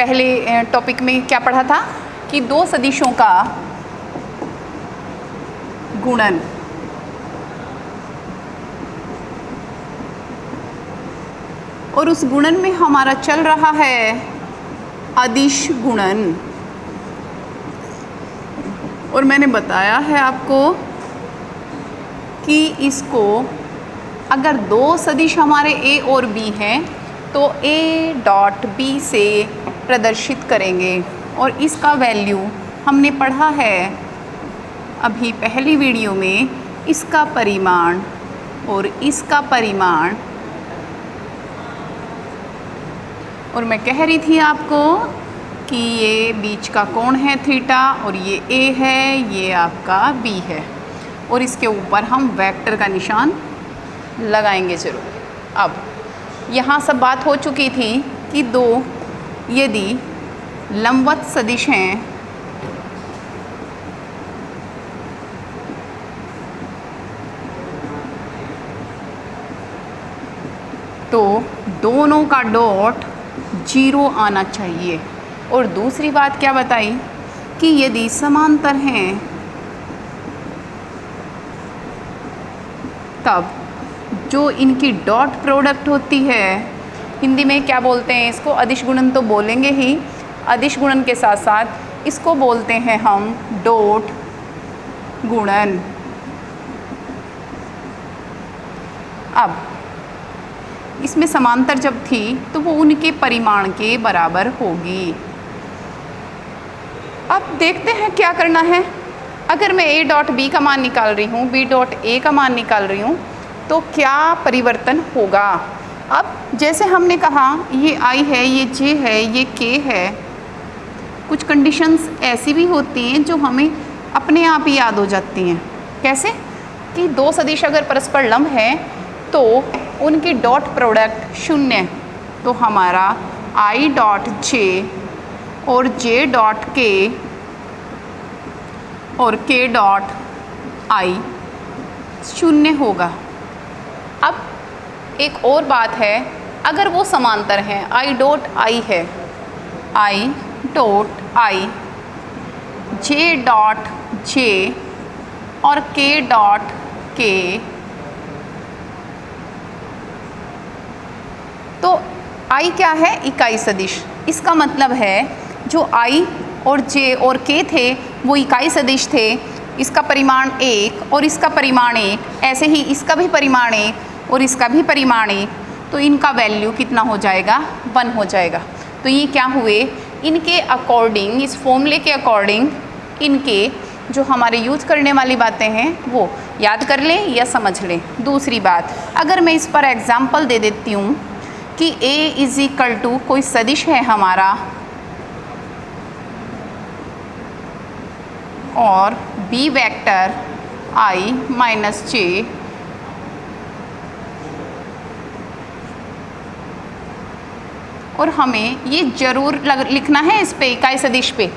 पहले टॉपिक में क्या पढ़ा था कि दो सदिशों का गुणन और उस गुणन में हमारा चल रहा है अदिश गुणन। और मैंने बताया है आपको कि इसको अगर दो सदिश हमारे a और b हैं तो a डॉट b से प्रदर्शित करेंगे। और इसका वैल्यू हमने पढ़ा है अभी पहली वीडियो में, इसका परिमाण और इसका परिमाण। और मैं कह रही थी आपको कि ये बीच का कोण है थीटा और ये a है, ये आपका b है। और इसके ऊपर हम वेक्टर का निशान लगाएंगे जरूर। अब यहाँ सब बात हो चुकी थी कि दो यदि लंबवत सदिश हैं तो दोनों का डॉट 0 आना चाहिए। और दूसरी बात क्या बताई कि यदि समांतर हैं तब जो इनकी डॉट प्रोडक्ट होती है, हिंदी में क्या बोलते हैं इसको, अदिश गुणन तो बोलेंगे ही, अदिश गुणन के साथ साथ इसको बोलते हैं हम डॉट गुणन। अब इसमें समांतर जब थी तो वो उनके परिमाण के बराबर होगी। अब देखते हैं क्या करना है। अगर मैं a डॉट b का मान निकाल रही हूँ, b डॉट a का मान निकाल रही हूँ, तो क्या परिवर्तन होगा। अब जैसे हमने कहा ये i है, ये j है, ये k है, कुछ कंडीशंस ऐसी भी होती हैं जो हमें अपने आप ही याद हो जाती हैं। कैसे कि दो सदिश अगर परस्पर लंब हैं तो उनकी डॉट प्रोडक्ट 0, तो हमारा i डॉट j और j डॉट k और k डॉट i 0 होगा। अब एक और बात है, अगर वो समांतर हैं, i डॉट i है, i dot i, j dot j और k डॉट k, तो i क्या है, इकाई सदिश। इसका मतलब है जो i और j और k थे वो इकाई सदिश थे। इसका परिमाण 1 और इसका परिमाण 1, ऐसे ही इसका भी परिमाण 1 और इसका भी परिमाण 1, तो इनका वैल्यू कितना हो जाएगा, 1 हो जाएगा। तो ये क्या हुए, इनके अकॉर्डिंग, इस फॉर्मूले के अकॉर्डिंग इनके जो हमारे यूज़ करने वाली बातें हैं वो याद कर लें या समझ लें। दूसरी बात, अगर मैं इस पर एग्जाम्पल दे देती हूँ कि a इज इक्वल टू कोई सदिश है हमारा और b vector i minus j और हमें ये जरूर लिखना है इस पे, इकाई सदिश पे,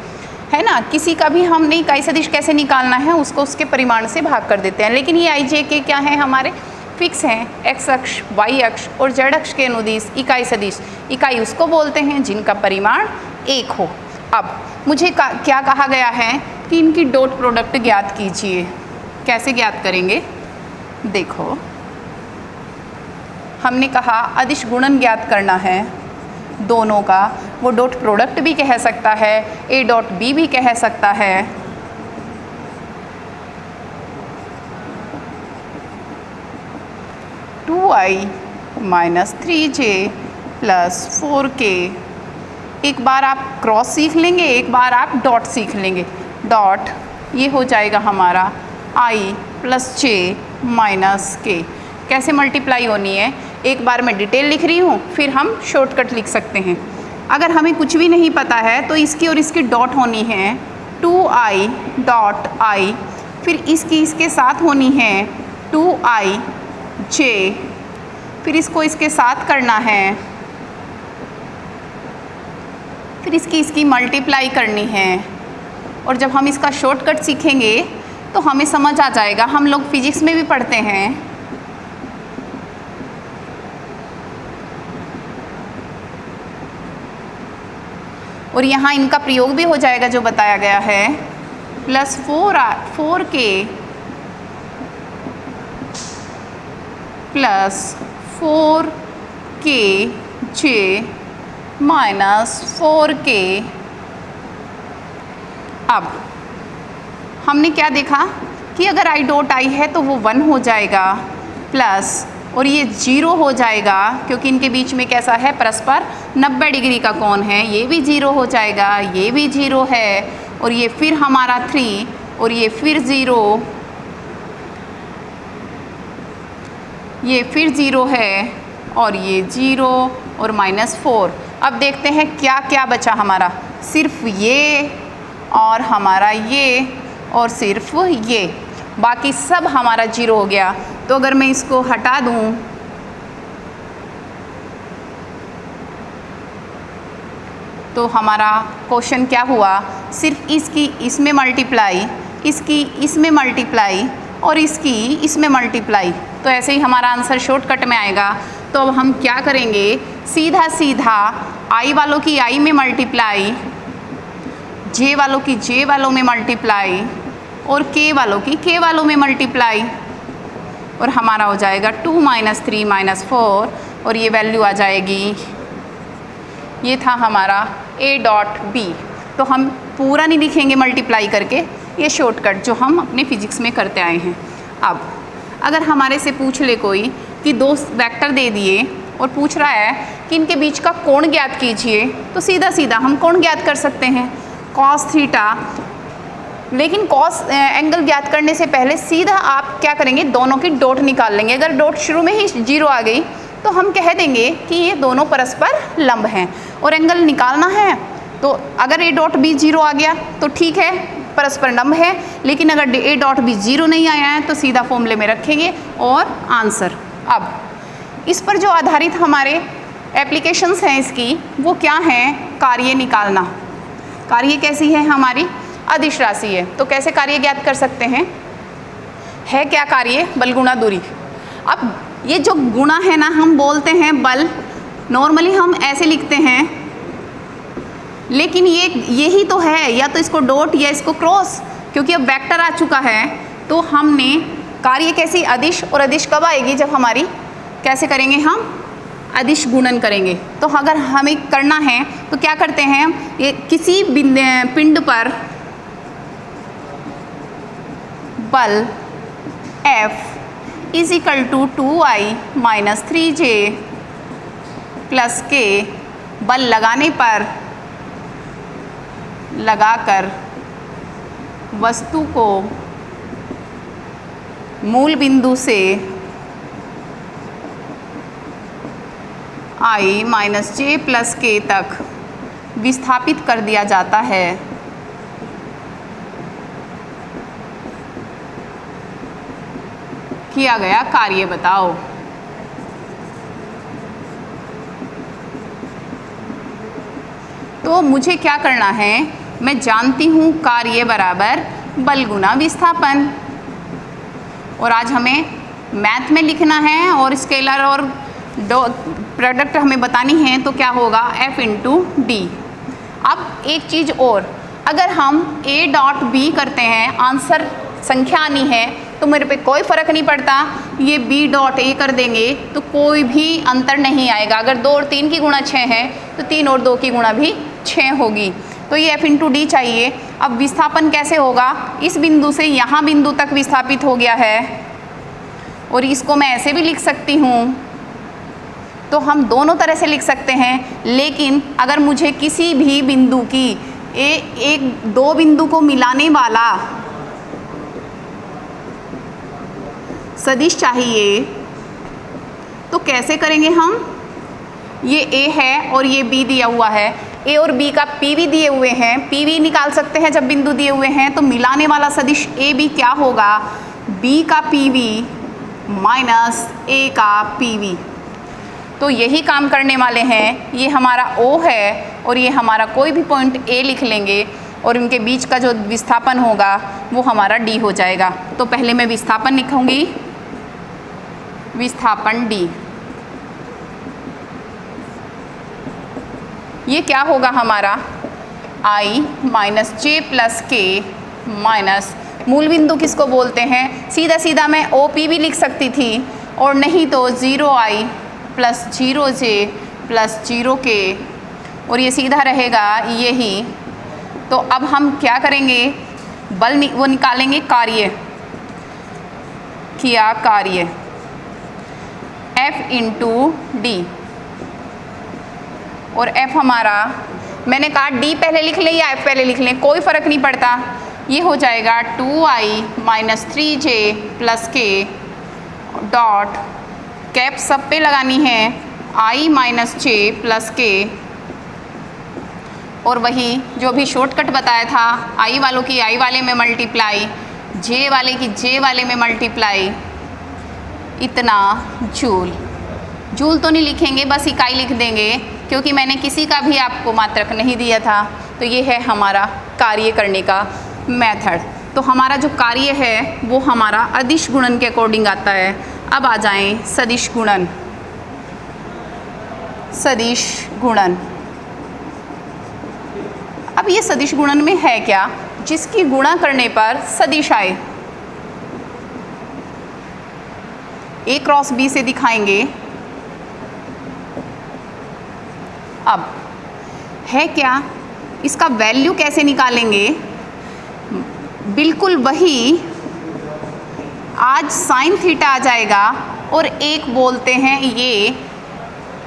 है ना। किसी का भी हमने इकाई सदिश कैसे निकालना है उसको उसके परिमाण से भाग कर देते हैं। लेकिन ये i j k क्या है, हमारे फिक्स हैं, x अक्ष, y अक्ष और z अक्ष के अनुदिश इकाई सदिश। इकाई उसको बोलते हैं जिनका परिमाण 1 हो। अब मुझे क्या कहा गया है कि इनकी डॉट प्रोडक्ट ज्ञात कीजिए। कैसे ज्ञात करेंगे, देखो हमने कहा अदिश गुणन ज्ञात करना है दोनों का। वो डॉट प्रोडक्ट भी कह सकता है, a डॉट b भी कह सकता है। Two I minus 3j plus 4k। एक बार आप क्रॉस सीख लेंगे, एक बार आप डॉट सीख लेंगे। डॉट ये हो जाएगा हमारा i plus j minus k। कैसे मल्टीप्लाई होनी है, एक बार मैं डिटेल लिख रही हूँ, फिर हम शॉर्टकट लिख सकते हैं। अगर हमें कुछ भी नहीं पता है तो इसकी और इसकी डॉट होनी है 2i डॉट i, फिर इसकी इसके साथ होनी है 2i j, फिर इसको इसके साथ करना है, फिर इसकी मल्टीप्लाई करनी है। और जब हम इसका शॉर्टकट सीखेंगे तो हमें समझ आ जाएगा, हम लोग फिजिक्स में भी पढ़ते हैं और यहाँ इनका प्रयोग भी हो जाएगा जो बताया गया है, plus 4k plus 4kj minus 4k। अब हमने क्या देखा कि अगर i डॉट i है तो वो 1 हो जाएगा, प्लस और ये 0 हो जाएगा क्योंकि इनके बीच में कैसा है, परस्पर 90 डिग्री का कोण है, ये भी 0 हो जाएगा, ये भी 0 है, और ये फिर हमारा 3 और ये फिर 0, ये फिर 0 है और ये 0 और -4। अब देखते हैं क्या क्या बचा हमारा, सिर्फ ये और हमारा ये और सिर्फ ये, बाकी सब हमारा 0 हो गया। तो अगर मैं इसको हटा दूं तो हमारा क्वेश्चन क्या हुआ, सिर्फ इसकी इसमें मल्टीप्लाई, इसकी इसमें मल्टीप्लाई और इसकी इसमें मल्टीप्लाई, तो ऐसे ही हमारा आंसर शॉर्टकट में आएगा। तो अब हम क्या करेंगे, सीधा सीधा i वालों की i में मल्टीप्लाई, j वालों की j वालों में मल्टीप्लाई और k वालों की k वालों में मल्टीप्लाई, और हमारा हो जाएगा 2 - 3 - 4 और ये वैल्यू आ जाएगी, ये था हमारा a डॉट b। तो हम पूरा नहीं लिखेंगे मल्टीप्लाई करके, ये शॉर्टकट जो हम अपने फिजिक्स में करते आए हैं। अब अगर हमारे से पूछ ले कोई कि दो वेक्टर दे दिए और पूछ रहा है कि इनके बीच का कोण ज्ञात कीजिए, तो सीधा सीधा हम कोण ज्ञात कर सकते हैं, cos थीटा। लेकिन cos एंगल ज्ञात करने से पहले सीधा आप क्या करेंगे, दोनों की डॉट निकाल लेंगे। अगर डॉट शुरू में ही 0 आ गई तो हम कह देंगे कि ये दोनों परस्पर लंब हैं और एंगल निकालना है। तो अगर a डॉट b 0 आ गया तो ठीक है, परस्पर लंब है, लेकिन अगर a डॉट b 0 नहीं आया है तो सीधा फॉर्मूले में रखेंगे और आंसर। अब इस पर जो आधारित हमारे एप्लीकेशंस हैं इसकी, वो क्या हैं, कार्य निकालना। कार्य कैसी है, हमारी अदिश राशि है, तो कैसे कार्य ज्ञात कर सकते हैं, है क्या कार्य, बल गुणा दूरी। अब ये जो गुणा है ना, हम बोलते हैं बल, नॉर्मली हम ऐसे लिखते हैं, लेकिन यही तो है, या तो इसको डॉट या इसको क्रॉस, क्योंकि अब वेक्टर आ चुका है। तो हमने कार्य कैसी, अदिश, और अदिश कब आएगी, जब हमारी कैसे करेंगे, हम अदिश गुणन करेंगे। तो अगर हमें करना है तो क्या करते हैं, ये किसी पिंड पर बल F = 2i - 3j + k बल लगाने पर लगाकर वस्तु को मूल बिंदु से i - j + k तक विस्थापित कर दिया जाता है। किया गया कार्य बताओ। तो मुझे क्या करना है, मैं जानती हूँ कार्य बराबर बल गुना विस्थापन, और आज हमें मैथ में लिखना है और स्केलर और प्रोडक्ट हमें बतानी है, तो क्या होगा, F × d। अब एक चीज़ और, अगर हम a डॉट b करते हैं, आंसर संख्या आनी है, तो मेरे पे कोई फ़र्क नहीं पड़ता, ये b डॉट a कर देंगे तो कोई भी अंतर नहीं आएगा। अगर 2 और 3 की गुणा 6 है तो 3 और 2 की गुणा भी 6 होगी। तो ये F × d चाहिए। अब विस्थापन कैसे होगा, इस बिंदु से यहाँ बिंदु तक विस्थापित हो गया है, और इसको मैं ऐसे भी लिख सकती हूँ, तो हम दोनों तरह से लिख सकते हैं। लेकिन अगर मुझे किसी भी बिंदु की दो बिंदु को मिलाने वाला सदिश चाहिए, तो कैसे करेंगे हम, ये a है और ये b दिया हुआ है, a और b का pv दिए हुए हैं, pv निकाल सकते हैं जब बिंदु दिए हुए हैं। तो मिलाने वाला सदिश a b क्या होगा, b का pv माइनस a का pv। तो यही काम करने वाले हैं। ये हमारा O है और ये हमारा कोई भी पॉइंट A लिख लेंगे, और इनके बीच का जो विस्थापन होगा वो हमारा D हो जाएगा। तो पहले मैं विस्थापन लिखूंगी, विस्थापन D। ये क्या होगा हमारा, आई माइनस जे प्लस के माइनस मूल बिंदु किसको बोलते हैं, सीधा सीधा मैं ओ पी भी लिख सकती थी, और नहीं तो 0i plus 0j plus 0k, और ये सीधा रहेगा यही। तो अब हम क्या करेंगे, बल वो निकालेंगे, कार्य किया कार्य F इंटू डी, और F हमारा, मैंने कहा D पहले लिख लें या F पहले लिख लें, कोई फ़र्क नहीं पड़ता, ये हो जाएगा 2i माइनस 3j प्लस के डॉट कैप सब पे लगानी है i माइनस जे प्लस के, और वही जो भी शॉर्टकट बताया था, i वालों की i वाले में मल्टीप्लाई, j वाले की j वाले में मल्टीप्लाई, इतना जूल। जूल तो नहीं लिखेंगे, बस इकाई लिख देंगे, क्योंकि मैंने किसी का भी आपको मात्रक नहीं दिया था। तो ये है हमारा कार्य करने का मेथड। तो हमारा जो कार्य है वो हमारा अदिश गुणन के अकॉर्डिंग आता है। अब आ जाएं सदिश गुणन। सदिश गुणन, अब ये सदिश गुणन में है क्या, जिसकी गुणा करने पर सदिश आए। ए क्रॉस बी से दिखाएंगे। अब है क्या, इसका वैल्यू कैसे निकालेंगे, बिल्कुल वही, आज साइन थीटा आ जाएगा, और एक बोलते हैं ये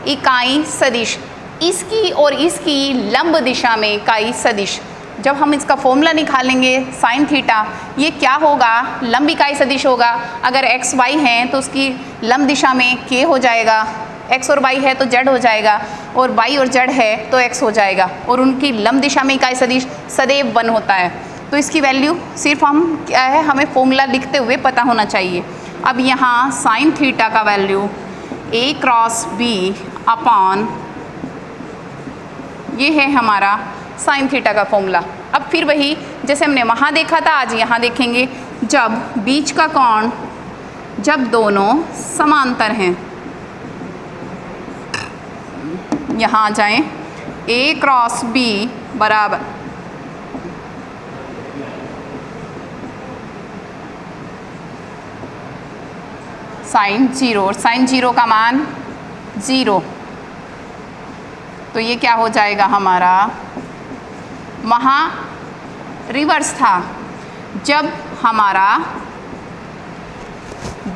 इकाई सदिश, इसकी और इसकी लंब दिशा में इकाई सदिश। जब हम इसका फॉर्मूला निकालेंगे साइन थीटा, ये क्या होगा, लंब इकाई सदिश होगा। अगर एक्स वाई हैं तो उसकी लंब दिशा में के हो जाएगा, एक्स और वाई है तो जेड हो जाएगा, और वाई और जेड है तो एक्स हो जाएगा, और उनकी लंब दिशा में इकाई सदिश सदैव 1 होता है। तो इसकी वैल्यू सिर्फ हम क्या है, हमें फॉर्मूला लिखते हुए पता होना चाहिए। अब यहाँ साइन थीटा का वैल्यू ए क्रॉस बी अपॉन, ये है हमारा साइन थीटा का फॉर्मूला। अब फिर वही जैसे हमने वहाँ देखा था, आज यहाँ देखेंगे। जब बीच का कोण, जब दोनों समांतर हैं, यहाँ आ जाएं, ए क्रॉस बी बराबर साइन 0, और साइन 0 का मान 0। तो ये क्या हो जाएगा हमारा, वहाँ रिवर्स था, जब हमारा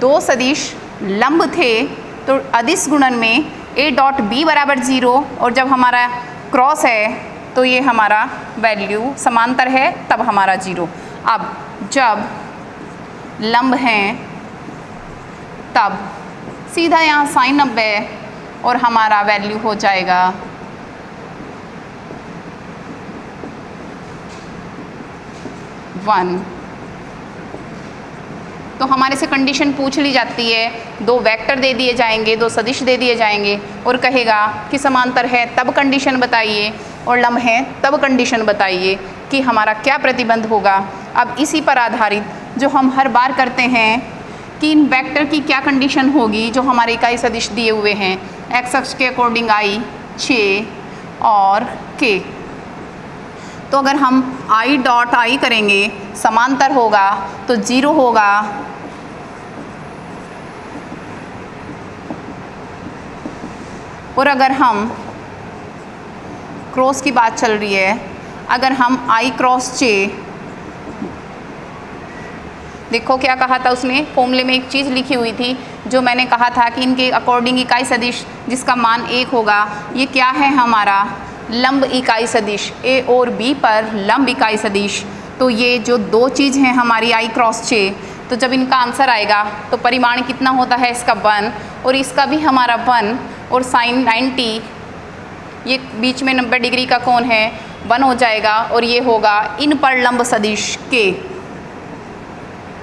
दो सदिश लंब थे तो अदिश गुणन में a डॉट b बराबर 0, और जब हमारा क्रॉस है तो ये हमारा वैल्यू समांतर है, तब हमारा 0। अब जब लंब हैं तब सीधा यहाँ साइन 90, और हमारा वैल्यू हो जाएगा 1। तो हमारे से कंडीशन पूछ ली जाती है, दो वेक्टर दे दिए जाएंगे, दो सदिश दे दिए जाएंगे, और कहेगा कि समांतर है तब कंडीशन बताइए, और लंब है तब कंडीशन बताइए कि हमारा क्या प्रतिबंध होगा। अब इसी पर आधारित जो हम हर बार करते हैं कि इन वेक्टर की क्या कंडीशन होगी, जो हमारे इकाई सदिश दिए हुए हैं, एक्स अक्ष के अकॉर्डिंग i, j और k। तो अगर हम i डॉट i करेंगे, समांतर होगा तो 0 होगा, और अगर हम क्रॉस की बात चल रही है, अगर हम i क्रॉस j, देखो क्या कहा था उसने, फॉर्मूले में एक चीज़ लिखी हुई थी जो मैंने कहा था कि इनके अकॉर्डिंग इकाई सदिश जिसका मान 1 होगा, ये क्या है हमारा लंब इकाई सदिश, a और b पर लंब इकाई सदिश। तो ये जो दो चीज़ हैं हमारी i क्रॉस j, तो जब इनका आंसर आएगा तो परिमाण कितना होता है इसका 1, और इसका भी हमारा 1, और साइन 90, ये बीच में 90 डिग्री का कोण है, 1 हो जाएगा, और ये होगा इन पर लंब सदिश k।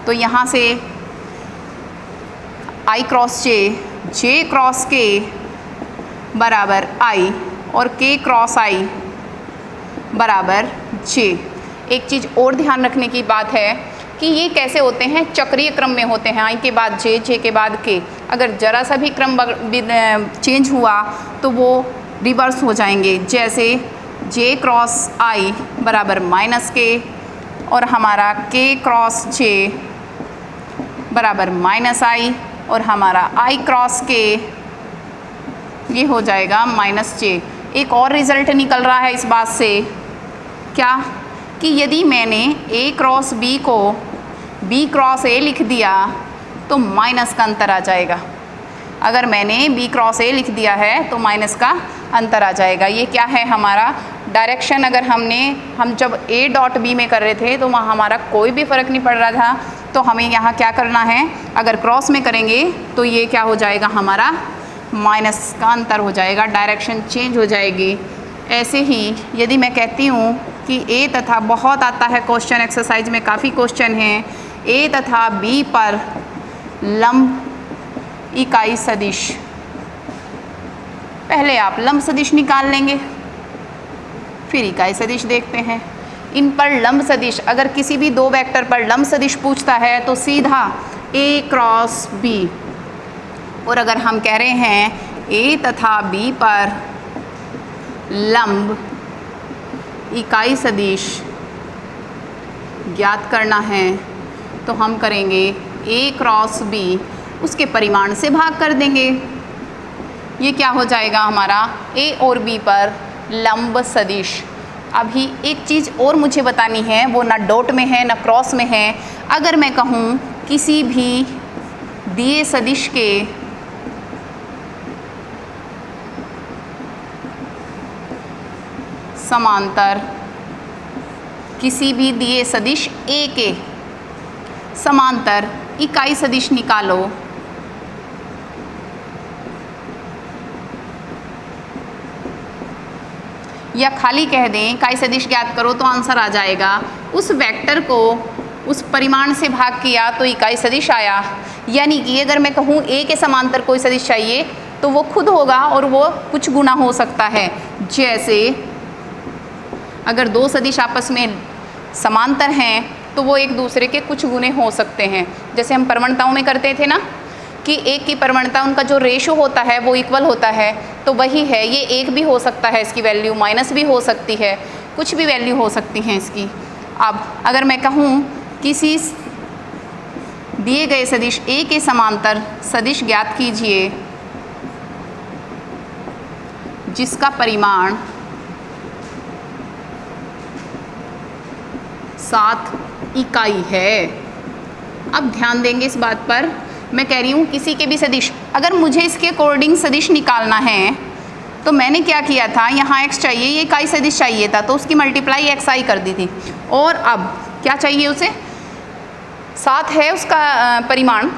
तो यहाँ से i cross j cross k बराबर i, और k क्रॉस i बराबर j। एक चीज़ और ध्यान रखने की बात है कि ये कैसे होते हैं, चक्रीय क्रम में होते हैं, i के बाद j के बाद k। अगर जरा सा भी क्रम चेंज हुआ तो वो रिवर्स हो जाएंगे। जैसे जे क्रॉस आई बराबर माइनस के और हमारा के क्रॉस जे बराबर माइनस आई और हमारा आई क्रॉस के ये हो जाएगा माइनस जे। एक और रिजल्ट निकल रहा है इस बात से, क्या कि यदि मैंने ए क्रॉस बी को बी क्रॉस ए लिख दिया तो माइनस का अंतर आ जाएगा। अगर मैंने बी क्रॉस ए लिख दिया है तो माइनस का अंतर आ जाएगा। ये क्या है हमारा डायरेक्शन। अगर हम जब ए डॉट बी में कर रहे थे तो वहाँ हमारा कोई भी फ़र्क नहीं पड़ रहा था, तो हमें यहाँ क्या करना है, अगर क्रॉस में करेंगे तो ये क्या हो जाएगा, हमारा माइनस का अंतर हो जाएगा, डायरेक्शन चेंज हो जाएगी। ऐसे ही यदि मैं कहती हूँ कि ए तथा, बहुत आता है क्वेश्चन एक्सरसाइज में, काफ़ी क्वेश्चन हैं, ए तथा बी पर लंब इकाई सदिश। पहले आप लंब सदिश निकाल लेंगे, फिर इकाई सदिश देखते हैं। इन पर लंब सदिश, अगर किसी भी दो वेक्टर पर लंब सदिश पूछता है तो सीधा ए क्रॉस बी, और अगर हम कह रहे हैं ए तथा बी पर लंब इकाई सदिश ज्ञात करना है तो हम करेंगे ए क्रॉस बी, उसके परिमाण से भाग कर देंगे। ये क्या हो जाएगा हमारा, ए और बी पर लंब सदिश। अभी एक चीज़ और मुझे बतानी है, वो ना डॉट में है ना क्रॉस में है। अगर मैं कहूँ किसी भी दिए सदिश के समांतर, किसी भी दिए सदिश ए के समांतर इकाई सदिश निकालो, या खाली कह दें इकाई सदिश ज्ञात करो तो आंसर आ जाएगा। उस वेक्टर को उस परिमाण से भाग किया तो इकाई सदिश आया। यानी कि अगर मैं कहूँ ए के समांतर कोई सदिश चाहिए तो वो खुद होगा और वो कुछ गुना हो सकता है। जैसे अगर दो सदिश आपस में समांतर हैं तो वो एक दूसरे के कुछ गुने हो सकते हैं। जैसे हम प्रवणताओं में करते थे ना कि एक की प्रवणता, उनका जो रेशो होता है वो इक्वल होता है, तो वही है। ये एक भी हो सकता है, इसकी वैल्यू माइनस भी हो सकती है, कुछ भी वैल्यू हो सकती है इसकी। अब अगर मैं कहूँ किसी दिए गए सदिश ए के समांतर सदिश ज्ञात कीजिए जिसका परिमाण 7 इकाई है। अब ध्यान देंगे इस बात पर, मैं कह रही हूँ किसी के भी सदिश, अगर मुझे इसके अकॉर्डिंग सदिश निकालना है तो मैंने क्या किया था, यहाँ x चाहिए, ये इकाई सदिश चाहिए था तो उसकी मल्टीप्लाई xi कर दी थी। और अब क्या चाहिए उसे, 7 है उसका परिमाण,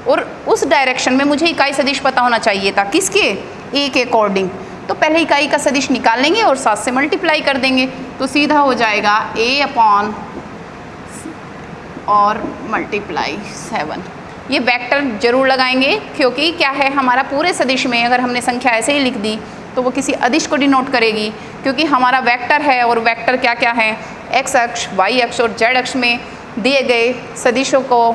और उस डायरेक्शन में मुझे इकाई सदिश पता होना चाहिए था, किसके, a के अकॉर्डिंग। तो पहले इकाई का सदिश निकाल लेंगे और 7 से मल्टीप्लाई कर देंगे तो सीधा हो जाएगा a अपॉन और मल्टीप्लाई 7। ये वेक्टर जरूर लगाएंगे क्योंकि क्या है, हमारा पूरे सदिश में अगर हमने संख्या ऐसे ही लिख दी तो वो किसी अदिश को डिनोट करेगी, क्योंकि हमारा वेक्टर है और वेक्टर क्या क्या है, x अक्ष, y अक्ष और z अक्ष में दिए गए सदिशों को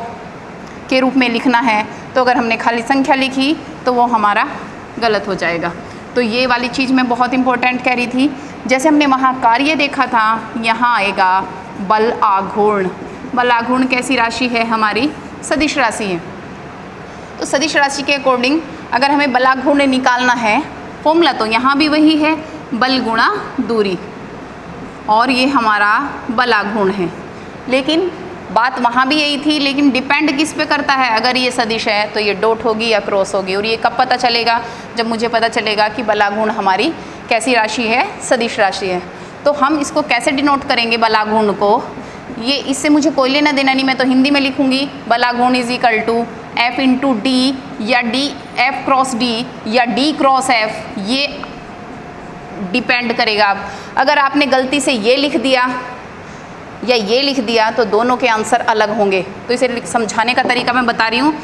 के रूप में लिखना है। तो अगर हमने खाली संख्या लिखी तो वो हमारा गलत हो जाएगा। तो ये वाली चीज़ मैं बहुत इंपॉर्टेंट कह रही थी। जैसे हमने वहाँ कार्य देखा था, यहाँ आएगा बल आघूर्ण। बल आघूर्ण कैसी राशि है, हमारी सदिश राशि है। तो सदिश राशि के अकॉर्डिंग अगर हमें बलाघूर्ण निकालना है, फॉर्मूला तो यहाँ भी वही है, बल गुणा दूरी, और ये हमारा बलाघूर्ण है। लेकिन बात वहाँ भी यही थी, लेकिन डिपेंड किस पे करता है, अगर ये सदिश है तो ये डॉट होगी या क्रॉस होगी। और ये कब पता चलेगा, जब मुझे पता चलेगा कि बलाघूर्ण हमारी कैसी राशि है, सदिश राशि है। तो हम इसको कैसे डिनोट करेंगे बलाघूर्ण को, ये इससे मुझे कोई लेना देना नहीं, मैं तो हिंदी में लिखूंगी बलाघूर्ण is equal to f into d, या डी एफ क्रॉस डी, या डी क्रॉस एफ, ये डिपेंड करेगा। अब अगर आपने गलती से ये लिख दिया या ये लिख दिया तो दोनों के आंसर अलग होंगे। तो इसे समझाने का तरीका मैं बता रही हूँ।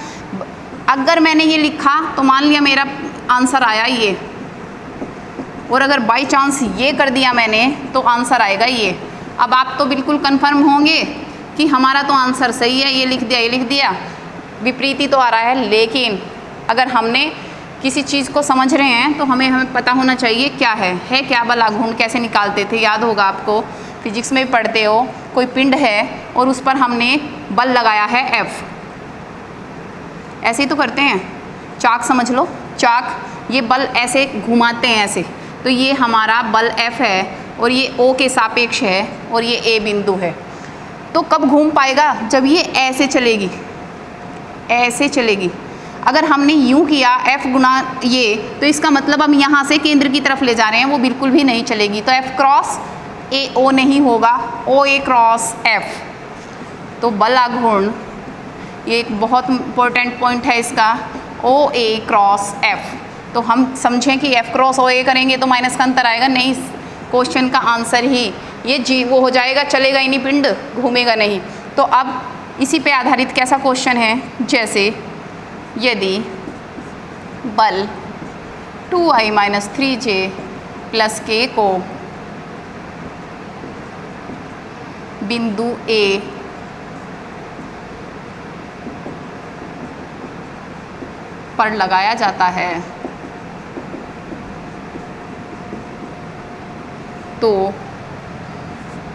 अगर मैंने ये लिखा तो मान लिया मेरा आंसर आया ये, और अगर बाई चांस ये कर दिया मैंने तो आंसर आएगा ये। अब आप तो बिल्कुल कंफर्म होंगे कि हमारा तो आंसर सही है, ये लिख दिया, ये लिख दिया, विपरीत ही तो आ रहा है। लेकिन अगर हमने किसी चीज़ को समझ रहे हैं तो हमें पता होना चाहिए क्या है क्या बल आघूर्ण कैसे निकालते थे, याद होगा आपको, फिजिक्स में भी पढ़ते हो। कोई पिंड है और उस पर हमने बल लगाया है F, ऐसे ही तो करते हैं। चाक समझ लो, चाक ये बल ऐसे घुमाते हैं ऐसे, तो ये हमारा बल F है और ये O के सापेक्ष है और ये A बिंदु है। तो कब घूम पाएगा? जब ये ऐसे चलेगी, ऐसे चलेगी। अगर हमने यूं किया F गुना ये, तो इसका मतलब हम यहाँ से केंद्र की तरफ ले जा रहे हैं, वो बिल्कुल भी नहीं चलेगी। तो F क्रॉस A O नहीं होगा, O A क्रॉस F। तो बल आघूर्ण, ये एक बहुत इंपॉर्टेंट पॉइंट है इसका, O A क्रॉस F। तो हम समझें कि F क्रॉस O A करेंगे तो माइनस का अंतर आएगा, नहीं, क्वेश्चन का आंसर ही ये जी वो हो जाएगा, चलेगा ही नहीं, पिंड घूमेगा नहीं। तो अब इसी पे आधारित कैसा क्वेश्चन है, जैसे यदि बल 2i minus 3j plus k को बिंदु A पर लगाया जाता है तो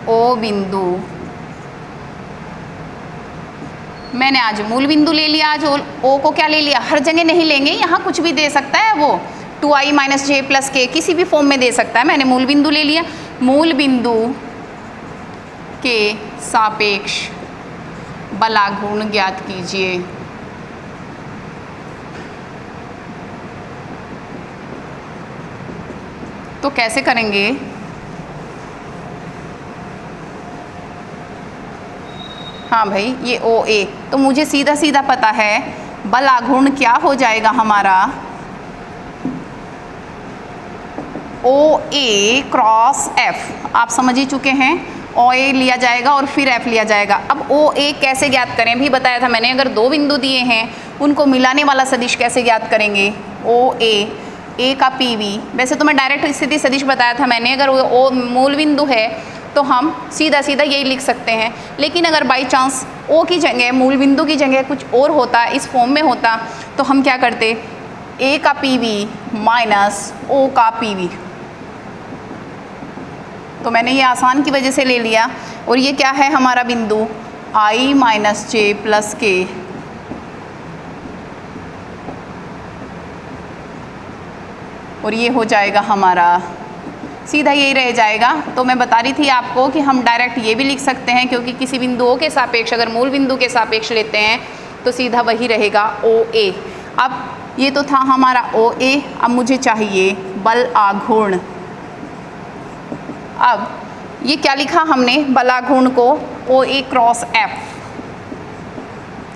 O बिंदु, मैंने आज मूल बिंदु ले लिया, आज O को क्या ले लिया, हर जगह नहीं लेंगे, यहाँ कुछ भी दे सकता है वो, 2i माइनस जे प्लस के किसी भी फॉर्म में दे सकता है। मैंने मूल बिंदु ले लिया, मूल बिंदु के सापेक्ष बल आघूर्ण ज्ञात कीजिए। तो कैसे करेंगे? हाँ भाई, ये OA, तो मुझे सीधा सीधा पता है बल आघूर्ण क्या हो जाएगा हमारा, OA क्रॉस F। आप समझ ही चुके हैं, OA लिया जाएगा और फिर F लिया जाएगा। अब OA कैसे ज्ञात करें, भी बताया था मैंने, अगर दो बिंदु दिए हैं उनको मिलाने वाला सदिश कैसे ज्ञात करेंगे, OA, A का PV। वैसे तो मैं डायरेक्ट स्थिति सदिश बताया था मैंने, अगर वो मूल बिंदु है तो हम सीधा सीधा यही लिख सकते हैं। लेकिन अगर बाई चांस O की जगह, मूल बिंदु की जगह कुछ और होता, इस फॉर्म में होता, तो हम क्या करते, A का PV माइनस O का PV। तो मैंने ये आसान की वजह से ले लिया, और ये क्या है हमारा बिंदु, I माइनस जे प्लस के, और ये हो जाएगा हमारा, सीधा यही रह जाएगा। तो मैं बता रही थी आपको कि हम डायरेक्ट ये भी लिख सकते हैं, क्योंकि किसी बिंदुओं के सापेक्ष अगर मूल बिंदु के सापेक्ष लेते हैं तो सीधा वही रहेगा OA। अब ये तो था हमारा OA, अब मुझे चाहिए बल आघूर्ण। अब ये क्या लिखा हमने, बल आघूर्ण को OA क्रॉस F।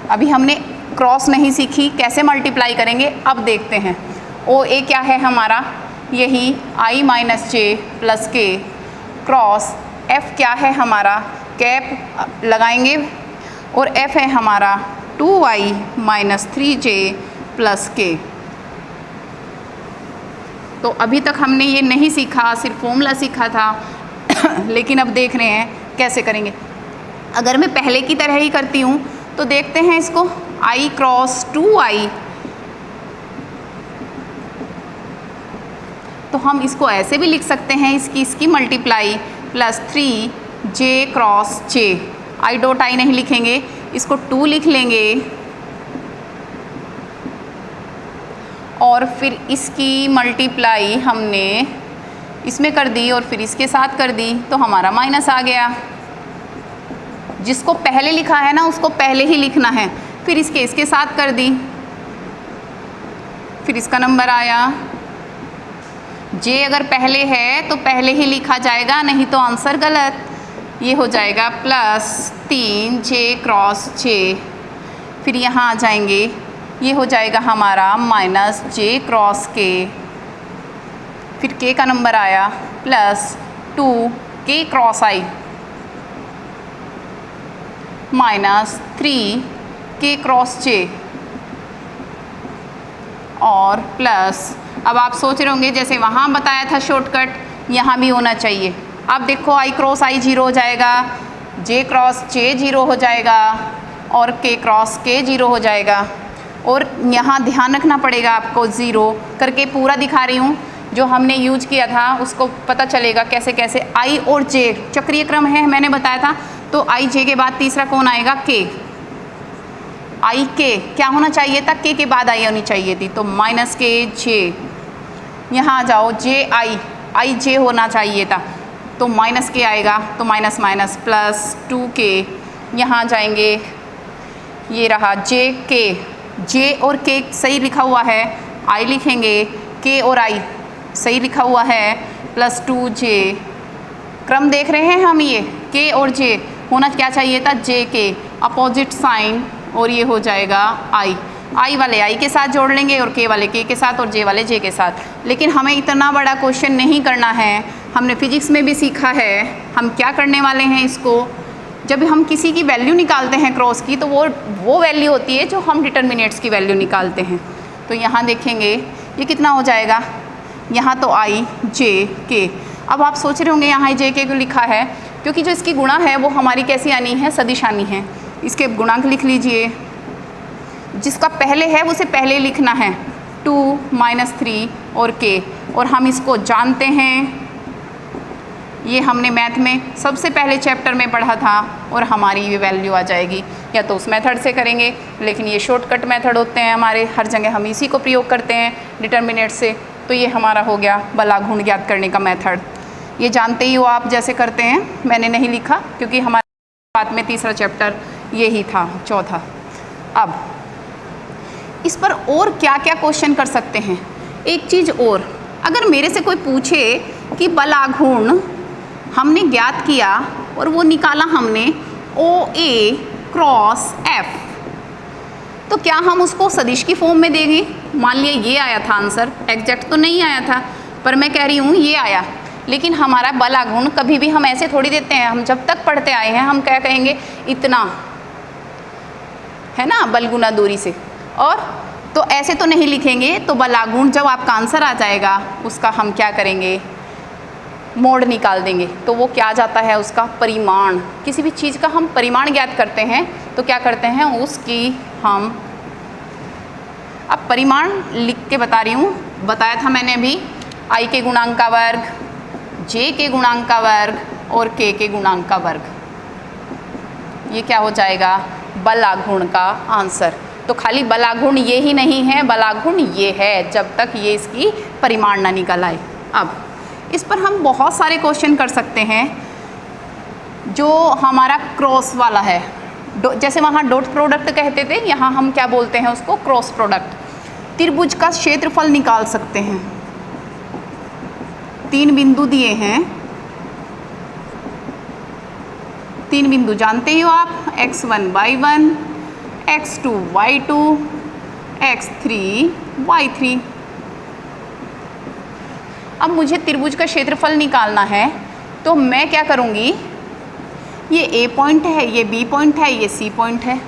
अभी हमने क्रॉस नहीं सीखी, कैसे मल्टीप्लाई करेंगे अब देखते हैं। OA क्या है हमारा, यही I माइनस जे प्लस के क्रॉस F क्या है हमारा, कैप लगाएंगे, और F है हमारा 2i माइनस 3j प्लस के। तो अभी तक हमने ये नहीं सीखा, सिर्फ फॉर्मूला सीखा था लेकिन अब देख रहे हैं कैसे करेंगे। अगर मैं पहले की तरह ही करती हूँ तो देखते हैं इसको, I क्रॉस 2i, तो हम इसको ऐसे भी लिख सकते हैं, इसकी multiply plus 3j cross j, I dot I नहीं लिखेंगे, इसको 2 लिख लेंगे, और फिर इसकी मल्टीप्लाई हमने इसमें कर दी और फिर इसके साथ कर दी, तो हमारा माइनस आ गया। जिसको पहले लिखा है ना उसको पहले ही लिखना है, फिर इसके साथ कर दी, फिर इसका नंबर आया। J अगर पहले है तो पहले ही लिखा जाएगा, नहीं तो आंसर गलत। ये हो जाएगा प्लस 3j क्रॉस j, फिर यहाँ आ जाएंगे, ये हो जाएगा हमारा माइनस j क्रॉस k, फिर k का नंबर आया plus 2k cross i minus 3k cross j, और प्लस, अब आप सोच रहे होंगे जैसे वहाँ बताया था शॉर्टकट, यहाँ भी होना चाहिए। अब देखो I क्रॉस I 0 हो जाएगा, J क्रॉस J 0 हो जाएगा, और K क्रॉस K 0 हो जाएगा। और यहाँ ध्यान रखना पड़ेगा आपको, 0 करके पूरा दिखा रही हूँ। जो हमने यूज किया था उसको पता चलेगा कैसे कैसे। आई और जे चक्रीय क्रम है, मैंने बताया था। तो आई जे के बाद तीसरा कौन आएगा? के। आई के क्या होना चाहिए था? के बाद आई होनी चाहिए थी, तो माइनस के जे। यहाँ आ जाओ, जे आई जे होना चाहिए था, तो माइनस के आएगा, तो माइनस माइनस प्लस 2k। यहाँ जाएंगे, ये रहा जे के। जे और के सही लिखा हुआ है, आई लिखेंगे, के और आई सही लिखा हुआ है, प्लस 2j। क्रम देख रहे हैं हम, ये के और जे होना क्या चाहिए था? जे के अपोजिट साइन, और ये हो जाएगा आई वाले आई के साथ जोड़ लेंगे और के वाले के साथ और जे वाले जे के साथ। लेकिन हमें इतना बड़ा क्वेश्चन नहीं करना है, हमने फिजिक्स में भी सीखा है। हम क्या करने वाले हैं इसको, जब हम किसी की वैल्यू निकालते हैं क्रॉस की, तो वो वैल्यू होती है जो हम डिटर्मिनेट्स की वैल्यू निकालते हैं। तो यहाँ देखेंगे ये कितना हो जाएगा, यहाँ तो आई जे के। अब आप सोच रहे होंगे यहाँ जे के को लिखा है क्योंकि जो इसकी गुणा है वो हमारी कैसी आनी है? सदिश आनी है। इसके गुणांक लिख लीजिए, जिसका पहले है उसे पहले लिखना है, 2 - 3 और के। और हम इसको जानते हैं, ये हमने मैथ में सबसे पहले चैप्टर में पढ़ा था, और हमारी ये वैल्यू आ जाएगी। या तो उस मेथड से करेंगे, लेकिन ये शॉर्टकट मेथड होते हैं हमारे, हर जगह हम इसी को प्रयोग करते हैं डिटर्मिनेट से। तो ये हमारा हो गया बलाघूर्ण ज्ञात करने का मेथड। ये जानते ही हो आप जैसे करते हैं, मैंने नहीं लिखा क्योंकि हमारे बात में तीसरा चैप्टर यही था, चौथा। अब इस पर और क्या क्या क्वेश्चन कर सकते हैं? एक चीज़ और, अगर मेरे से कोई पूछे कि बलाघूर्ण हमने ज्ञात किया और वो निकाला हमने OA क्रॉस F, तो क्या हम उसको सदिश की फॉर्म में देंगे? मान लिया ये आया था आंसर, एग्जैक्ट तो नहीं आया था, पर मैं कह रही हूँ ये आया। लेकिन हमारा बलाघूर्ण कभी भी हम ऐसे थोड़ी देते हैं, हम जब तक पढ़ते आए हैं हम क्या कहेंगे? इतना, है ना, बल गुना दूरी से। और तो ऐसे तो नहीं लिखेंगे। तो बलाघूर्ण जब आपका आंसर आ जाएगा उसका हम क्या करेंगे? मोड निकाल देंगे। तो वो क्या जाता है? उसका परिमाण। किसी भी चीज़ का हम परिमाण ज्ञात करते हैं तो क्या करते हैं? उसकी हम, अब परिमाण लिख के बता रही हूँ, बताया था मैंने अभी, आई के गुणांक का वर्ग, जे के गुणांक का वर्ग और के गुणांक का वर्ग। ये क्या हो जाएगा? बलाघूर्ण का आंसर। तो खाली बलाघूर्ण ये ही नहीं है, बलाघूर्ण ये है जब तक ये इसकी परिमाण ना निकल आए। अब इस पर हम बहुत सारे क्वेश्चन कर सकते हैं। जो हमारा क्रॉस वाला है, जैसे वहाँ डॉट प्रोडक्ट कहते थे, यहाँ हम क्या बोलते हैं उसको? Cross product. त्रिभुज का क्षेत्रफल निकाल सकते हैं। 3 बिंदु दिए हैं, 3 बिंदु जानते ही हो आप, x1 y1, x2 y2, x3 y3। अब मुझे त्रिभुज का क्षेत्रफल निकालना है, तो मैं क्या करूँगी? ये A पॉइंट है, ये B पॉइंट है, ये C पॉइंट है।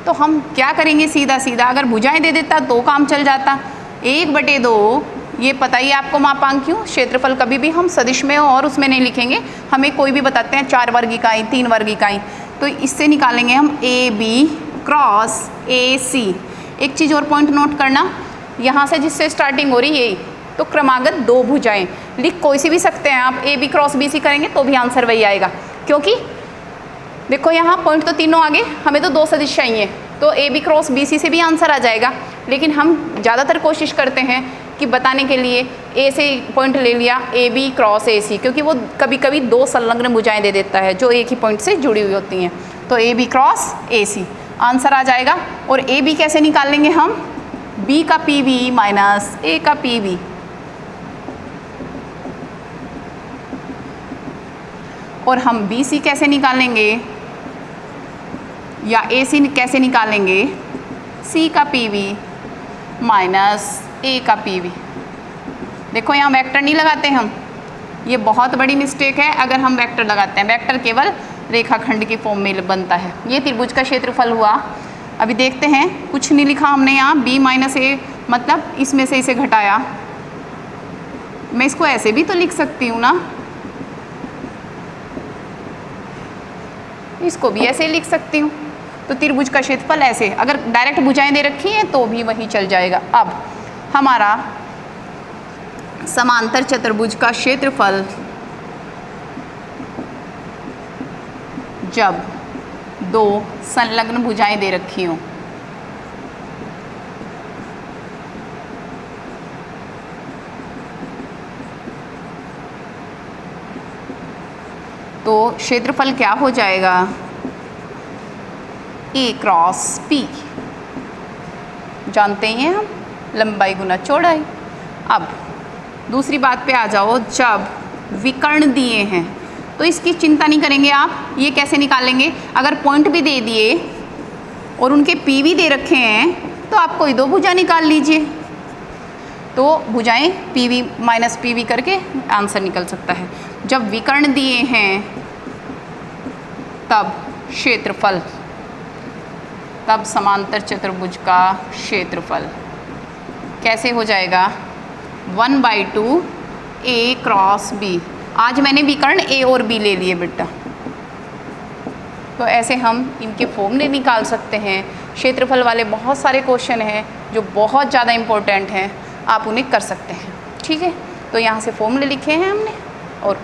तो हम क्या करेंगे? सीधा सीधा अगर भुजाएं दे देता तो काम चल जाता। 1/2 ये पता ही आपको मापांक क्यों? क्षेत्रफल कभी भी हम सदिश में और उसमें नहीं लिखेंगे, हमें कोई भी बताते हैं 4 वर्ग इकाई, 3 वर्ग इकाई, तो इससे निकालेंगे हम AB क्रॉस AC। एक चीज़ और पॉइंट नोट करना, यहाँ से जिससे स्टार्टिंग हो रही है, तो क्रमागत 2 भुजाएं लिख कोई सी भी सकते हैं आप। AB क्रॉस BC करेंगे तो भी आंसर वही आएगा, क्योंकि देखो यहाँ पॉइंट तो तीनों आगे, हमें तो 2 सदिश चाहिए, तो AB क्रॉस BC से भी आंसर आ जाएगा। लेकिन हम ज़्यादातर कोशिश करते हैं कि बताने के लिए A से पॉइंट ले लिया, AB क्रॉस AC, क्योंकि वो कभी कभी 2 संलग्न भुजाएं दे देता है जो एक ही पॉइंट से जुड़ी हुई होती हैं। तो AB क्रॉस AC आंसर आ जाएगा। और AB कैसे निकाल लेंगे हम? B का PV माइनस A का PV। और हम BC कैसे निकालेंगे, या AC कैसे निकालेंगे? C का PV माइनस A का PV। देखो यहाँ वेक्टर नहीं लगाते हम, ये बहुत बड़ी मिस्टेक है अगर हम वेक्टर लगाते हैं। वेक्टर केवल रेखाखंड की फॉर्म में बनता है। ये त्रिभुज का क्षेत्रफल हुआ। अभी देखते हैं, कुछ नहीं लिखा हमने यहाँ, B माइनस A, मतलब इसमें से इसे घटाया। मैं इसको ऐसे भी तो लिख सकती हूँ ना, इसको भी ऐसे ही लिख सकती हूँ। तो त्रिभुज का क्षेत्रफल ऐसे, अगर डायरेक्ट भुजाएं दे रखी हैं तो भी वही चल जाएगा। अब हमारा समांतर चतुर्भुज का क्षेत्रफल जब दो संलग्न भुजाएं दे रखी हों, तो क्षेत्रफल क्या हो जाएगा, A क्रॉस P, जानते ही हैं हम, लंबाई गुना चौड़ाई। अब दूसरी बात पे आ जाओ, जब विकर्ण दिए हैं तो इसकी चिंता नहीं करेंगे आप, ये कैसे निकालेंगे, अगर पॉइंट भी दे दिए और उनके P भी दे रखे हैं तो आप कोई दो भुजा निकाल लीजिए, तो भुजाएं PV माइनस PV करके आंसर निकल सकता है। जब विकर्ण दिए हैं तब क्षेत्रफल, तब समांतर चतुर्भुज का क्षेत्रफल कैसे हो जाएगा, 1/2 A क्रॉस B। आज मैंने विकर्ण A और B ले लिए बेटा, तो ऐसे हम इनके फॉर्मूले निकाल सकते हैं। क्षेत्रफल वाले बहुत सारे क्वेश्चन हैं जो बहुत ज़्यादा इम्पोर्टेंट हैं, आप उन्हें कर सकते हैं। ठीक है, तो यहाँ से फॉर्मूले लिखे हैं हमने और